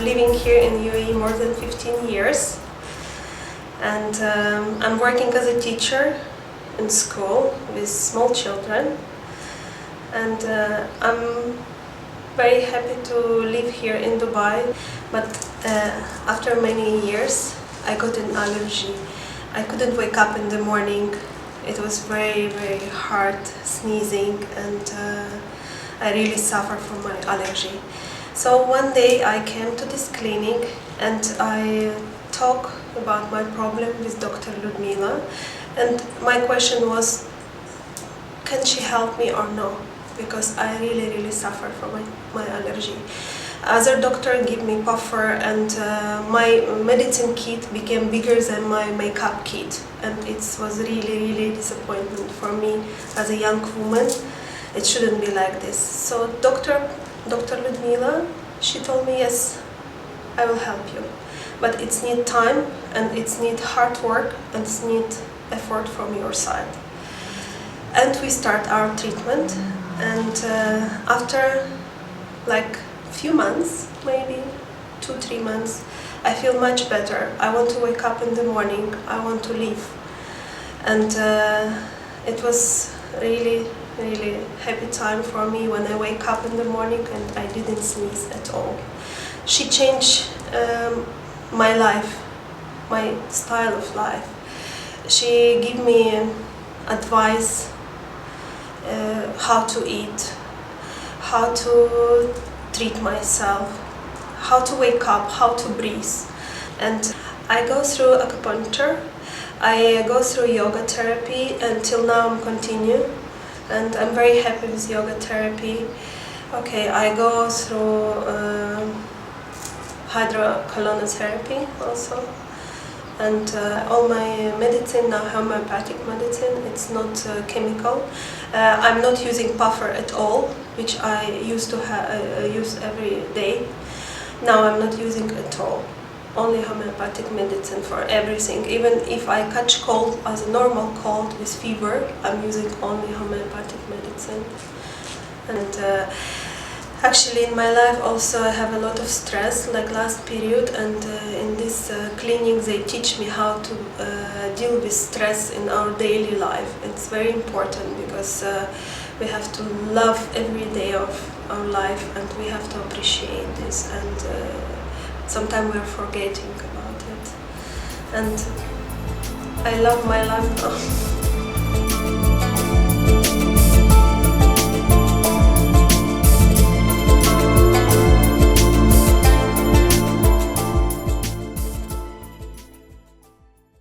living here in UAE more than 15 years, and I'm working as a teacher in school with small children, and I'm very happy to live here in Dubai, but after many years I got an allergy. I couldn't wake up in the morning. It was very, very hard sneezing, and I really suffer from my allergy. So one day I came to this clinic and I talked about my problem with Dr. Ludmila, and my question was, can she help me or no? Because I really, really suffer from my allergy. Other doctor gave me puffer, and my medicine kit became bigger than my makeup kit, and it was really, really disappointment for me as a young woman. It shouldn't be like this. So Dr. Ludmila, she told me, yes, I will help you, but it's need time, and it's need hard work, and it's need effort from your side. And we start our treatment, and after like few months, maybe 2-3 months, I feel much better. I want to wake up in the morning, I want to leave. And it was really, really happy time for me when I wake up in the morning and I didn't sneeze at all. She changed my life, my style of life. She gave me advice how to eat, how to treat myself, how to wake up, how to breathe. And I go through acupuncture, I go through yoga therapy, and till now I'm continue, and I'm very happy with yoga therapy. Okay, I go through hydrocolonotherapy also, and all my medicine now homeopathic medicine. It's not chemical. I'm not using puffer at all, which I used to use every day. Now I'm not using at all. Only homeopathic medicine for everything. Even if I catch cold as a normal cold with fever, I'm using only homeopathic medicine. And actually in my life also I have a lot of stress, like last period, and in this clinic they teach me how to deal with stress in our daily life. It's very important because we have to love every day of our life, and we have to appreciate this, and sometimes we're forgetting about it. And I love my life now.